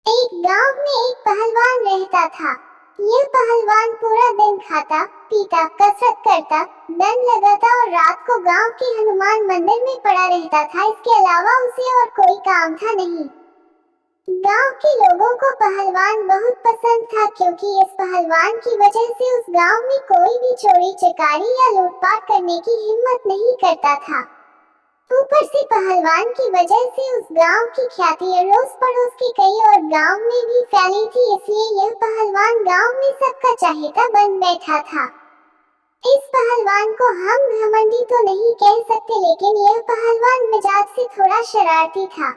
एक गांव में एक पहलवान रहता था। यह पहलवान पूरा दिन खाता पीता कसरत करता दंड लगाता और रात को गांव के हनुमान मंदिर में पड़ा रहता था। इसके अलावा उसे और कोई काम था नहीं। गांव के लोगों को पहलवान बहुत पसंद था, क्योंकि इस पहलवान की वजह से उस गांव में कोई भी चोरी चकारी या लूटपाट करने की हिम्मत नहीं करता था। ऊपर से पहलवान की वजह से उस गांव की ख्याति अड़ोस पड़ोस के कई और गांव में भी फैली थी, इसलिए यह पहलवान गांव में सबका चाहेता बन बैठा था। इस पहलवान को हम घमंडी तो नहीं कह सकते, लेकिन यह पहलवान मिजाज से थोड़ा शरारती था।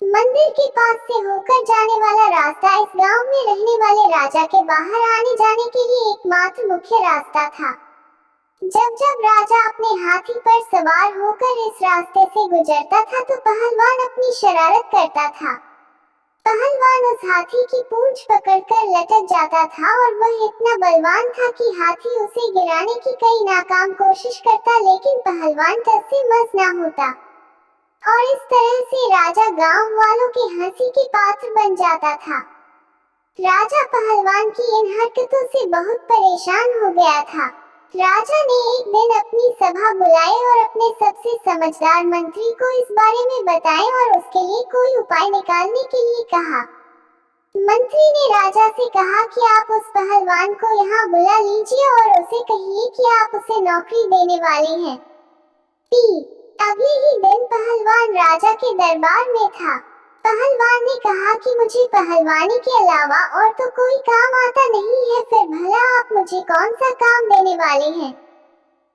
मंदिर के पास से होकर जाने वाला रास्ता इस गांव में रहने वाले राजा के बाहर आने जाने के लिए एकमात्र मुख्य रास्ता था। जब जब राजा अपने हाथी पर सवार होकर इस रास्ते से गुजरता था तो पहलवान अपनी शरारत करता था। पहलवान उस हाथी की पूंछ पकड़कर लटक जाता था और वह इतना बलवान था कि हाथी उसे गिराने की कई नाकाम कोशिश करता, लेकिन पहलवान टस से मस ना होता और इस तरह से राजा गांव वालों की हंसी के पात्र बन जाता था। राजा पहलवान की इन हरकतों से बहुत परेशान हो गया था। राजा ने एक दिन अपनी सभा बुलाई और अपने सबसे समझदार मंत्री को इस बारे में बताएं और उसके लिए कोई उपाय निकालने के लिए कहा। मंत्री ने राजा से कहा कि आप उस पहलवान को यहाँ बुला लीजिए और उसे कहिए कि आप उसे नौकरी देने वाले हैं। अगले ही दिन पहलवान राजा के दरबार में था। पहलवान ने कहा कि मुझे पहलवानी के अलावा और तो कोई काम आता नहीं है, फिर भला आप मुझे कौन सा काम देने वाले हैं?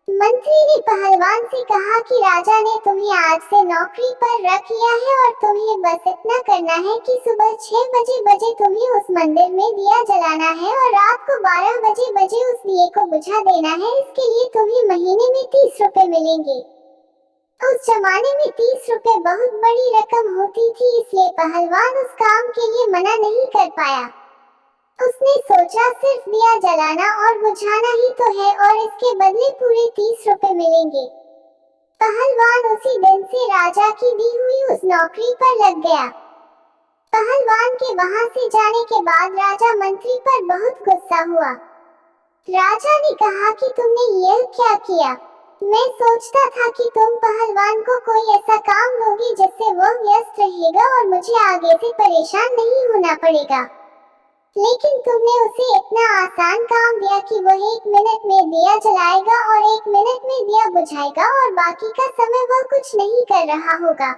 मंत्री ने पहलवान से कहा कि राजा ने तुम्हें आज से नौकरी पर रख लिया है और तुम्हें बस इतना करना है कि सुबह 6 बजे तुम्हें उस मंदिर में दिया जलाना है और रात को 12 बजे उस दिए को बुझा देना है। इसके लिए तुम्हें महीने में 30 रुपए मिलेंगे। उस जमाने में 30 रुपए बहुत बड़ी रकम होती थी, इसलिए पहलवान उस काम के लिए मना नहीं कर पाया। उसने सोचा सिर्फ दिया जलाना और बुझाना ही तो है और इसके बदले पूरे 30 रुपए मिलेंगे। पहलवान उसी दिन से राजा की दी हुई उस नौकरी पर लग गया। पहलवान के वहां से जाने के बाद राजा मंत्री पर बहुत गुस्सा हुआ। राजा ने कहा कि तुमने यह क्या किया? मैं सोचता था कि तुम पहलवान को कोई ऐसा काम दोगी जिससे वह व्यस्त रहेगा और मुझे आगे से परेशान नहीं होना पड़ेगा, लेकिन तुमने उसे इतना आसान काम दिया कि वह 1 मिनट में दिया जलाएगा और 1 मिनट में दिया बुझाएगा और बाकी का समय वह कुछ नहीं कर रहा होगा।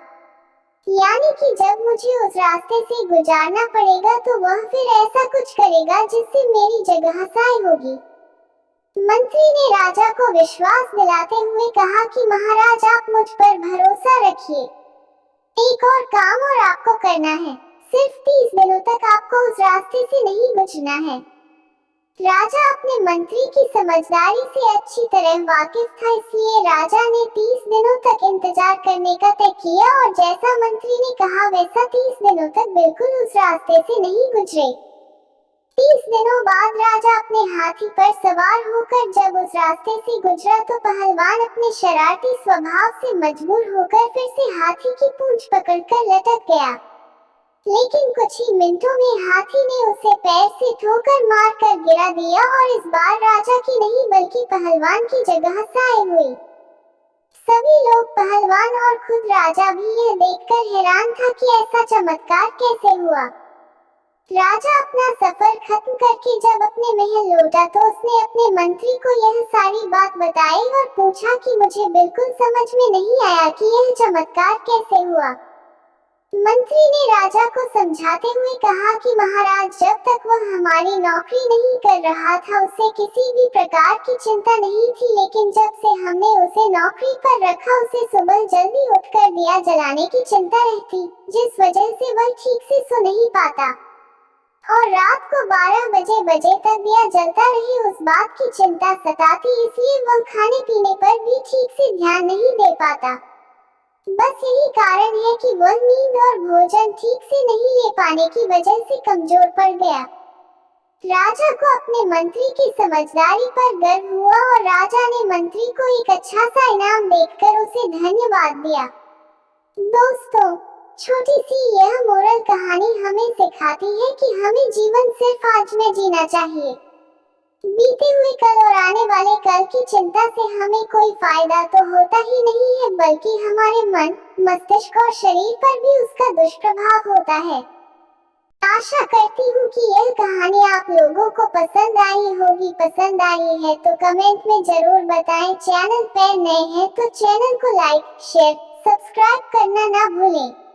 यानी कि जब मुझे उस रास्ते से गुजारना पड़ेगा तो वह फिर ऐसा कुछ करेगा जिससे मेरी जगह साई होगी। मंत्री ने राजा को विश्वास दिलाते हुए कहा कि महाराज आप मुझ पर भरोसा रखिए। एक और काम और आपको करना है, सिर्फ 30 दिनों तक आपको उस रास्ते से नहीं गुजरना है। राजा अपने मंत्री की समझदारी से अच्छी तरह वाकिफ था, इसलिए राजा ने 30 दिनों तक इंतजार करने का तय किया और जैसा मंत्री ने कहा वैसा 30 दिनों तक बिल्कुल उस रास्ते से नहीं गुजरे। 30 दिनों बाद राजा अपने हाथी पर सवार होकर जब उस रास्ते से गुजरा तो पहलवान अपने शरारती स्वभाव से मजबूर होकर फिर से हाथी की पूंछ पकड़कर लटक गया। लेकिन कुछ ही मिनटों में हाथी ने उसे पैर से ठोकर मारकर गिरा दिया और इस बार राजा की नहीं बल्कि पहलवान की जगह साई हुई। सभी लोग, पहलवान और खुद राजा भी यह देखकर हैरान था कि ऐसा चमत्कार कैसे हुआ। राजा अपना सफर खत्म करके जब अपने महल लौटा तो उसने अपने मंत्री को यह सारी बात बताई और पूछा कि मुझे बिल्कुल समझ में नहीं आया कि यह चमत्कार कैसे हुआ। मंत्री ने राजा को समझाते हुए कहा कि महाराज जब तक वह हमारी नौकरी नहीं कर रहा था उसे किसी भी प्रकार की चिंता नहीं थी, लेकिन जब से हमने उसे नौकरी पर रखा उसे सुबह जल्दी उठकर दिया जलाने की चिंता रहती, जिस वजह से वह ठीक से सो नहीं पाता और रात को 12 बजे तक दिया जलता रहे उस बात की चिंता सताती, इसलिए वह खाने पीने पर भी ठीक से ध्यान नहीं दे पाता। बस यही कारण है कि वह नींद और भोजन ठीक से नहीं ले पाने की वजह से कमजोर पड़ गया। राजा को अपने मंत्री की समझदारी पर गर्व हुआ और राजा ने मंत्री को एक अच्छा सा इनाम देकर उसे धन्यवाद दिया। दोस्तों, छोटी सी यह मोरल कहानी हमें सिखाती है कि हमें जीवन सिर्फ आज में जीना चाहिए। बीते हुए कल और आने वाले कल की चिंता से हमें कोई फायदा तो होता ही नहीं है, बल्कि हमारे मन, मस्तिष्क और शरीर पर भी उसका दुष्प्रभाव होता है। आशा करती हूँ कि यह कहानी आप लोगों को पसंद आई होगी। पसंद आई है तो कमेंट में जरूर बताएं। चैनल पर नए हैं तो चैनल को लाइक, शेयर, सब्सक्राइब करना ना भूलें।